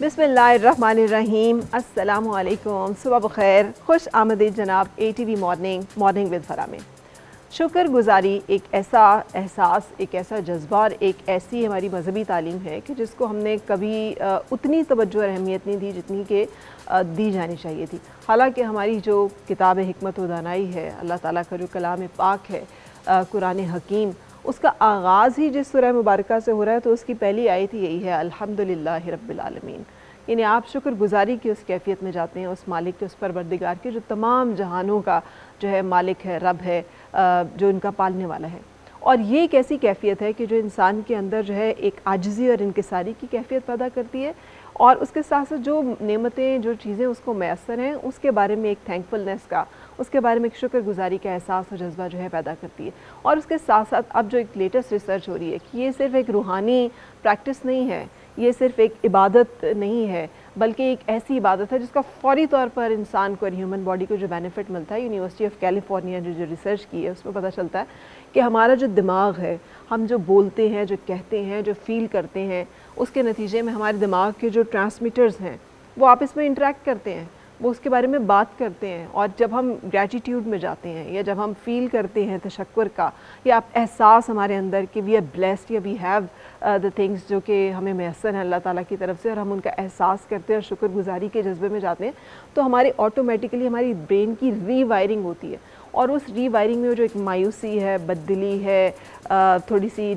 बिस्मिल्लाहिर्रहमानिर्रहीम, अस्सलामु अलैकुम, सुबह बखैर, खुश आमदीद जनाब ATV मॉर्निंग विद फरा में। शुक्र गुज़ारी एक ऐसा एहसास, एक ऐसा जज्बा और एक ऐसी हमारी मजहबी तालीम है कि जिसको हमने कभी उतनी तवज्जो और अहमियत नहीं दी जितनी कि दी जानी चाहिए थी। हालांकि हमारी जो किताब हिकमत व दानाई है, अल्लाह ताला का जो कलाम पाक है, कुरान हकीम, उसका आगाज़ ही जिस सूरह मुबारका से हो रहा है तो उसकी पहली आयत ही यही है, अल्हम्दुलिल्लाहि रब्बिल आलमीन। यानी आप शुक्रगुजारी की उस कैफियत में जाते हैं, उस मालिक के, उस परवरदिगार के जो तमाम जहानों का जो है मालिक है, रब है, जो इनका पालने वाला है। और ये एक ऐसी कैफियत है कि जो इंसान के अंदर जो है एक आजिज़ी और इनकिसारी की कैफियत पैदा करती है, और उसके साथ साथ जो नेमतें, जो चीज़ें उसको मैसर हैं, उसके बारे में एक थैंकफुलनेस का, उसके बारे में एक शुक्रगुजारी का एहसास और जज्बा जो है पैदा करती है। और उसके साथ साथ अब जो एक लेटेस्ट रिसर्च हो रही है कि ये सिर्फ़ एक रूहानी प्रैक्टिस नहीं है, ये सिर्फ़ एक इबादत नहीं है, बल्कि एक ऐसी इबादत है जिसका फ़ौरी तौर पर इंसान को और ह्यूमन बॉडी को जो बेनिफिट मिलता है। यूनिवर्सिटी ऑफ कैलिफोर्निया ने जो रिसर्च की है उसमें पता चलता है कि हमारा जो दिमाग है, हम जो बोलते हैं, जो कहते हैं, जो फ़ील करते हैं, उसके नतीजे में हमारे दिमाग के जो ट्रांसमीटर्स हैं वो आपस में इंटरेक्ट करते हैं, वो उसके बारे में बात करते हैं। और जब हम ग्रैटिट्यूड में जाते हैं या जब हम फ़ील करते हैं तशक्कुर का, या एहसास हमारे अंदर कि वी आर ब्लेस्ड या वी हैव द थिंग्स जो कि हमें मैसर हैं अल्लाह ताला की तरफ से, और हम उनका एहसास करते हैं और शुक्रगुजारी के जज्बे में जाते हैं, तो हमारे ऑटोमेटिकली हमारी ब्रेन की रीवायरिंग होती है। और उस रीवायरिंग में जो एक मायूसी है, बददिली है, थोड़ी सी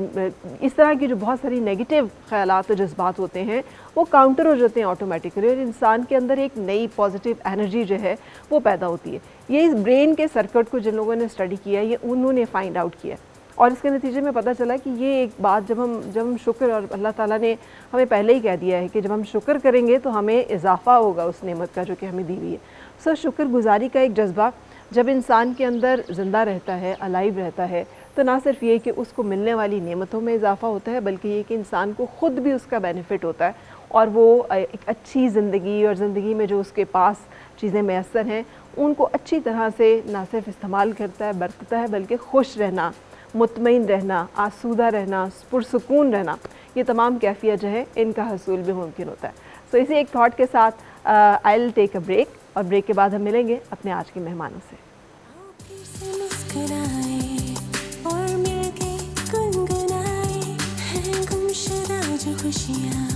इस तरह की जो बहुत सारी नेगेटिव ख़यालात और जज्बात होते हैं वो काउंटर हो जाते हैं ऑटोमेटिकली, और इंसान के अंदर एक नई पॉजिटिव एनर्जी जो है वो पैदा होती है। ये इस ब्रेन के सर्किट को जिन लोगों ने स्टडी किया, ये उन्होंने फाइंड आउट किया, और इसके नतीजे में पता चला कि ये एक बात जब हम शुक्र, और अल्लाह ताला ने हमें पहले ही कह दिया है कि जब हम शुक्र करेंगे तो हमें इजाफ़ा होगा उस नेमत का जो कि हमें दी हुई है। सो शुक्रगुजारी का एक जज्बा जब इंसान के अंदर ज़िंदा रहता है, अलाइव रहता है, तो ना सिर्फ ये कि उसको मिलने वाली नेमतों में इजाफ़ा होता है, बल्कि ये कि इंसान को ख़ुद भी उसका बेनिफिट होता है, और वो एक अच्छी ज़िंदगी, और ज़िंदगी में जो उसके पास चीज़ें मैसर हैं उनको अच्छी तरह से ना सिर्फ इस्तेमाल करता है, बरतता है, बल्कि खुश रहना, मुतमईन रहना, आसूदा रहना, पुरसुकून रहना, ये तमाम कैफियत जो है इनका हसूल भी मुमकिन होता है। सो इसी एक थॉट के साथ I will take a break, और ब्रेक के बाद हम मिलेंगे अपने आज के मेहमानों से। और मिलके गुनगुनाए हैं गुमशुदा जो खुशियाँ।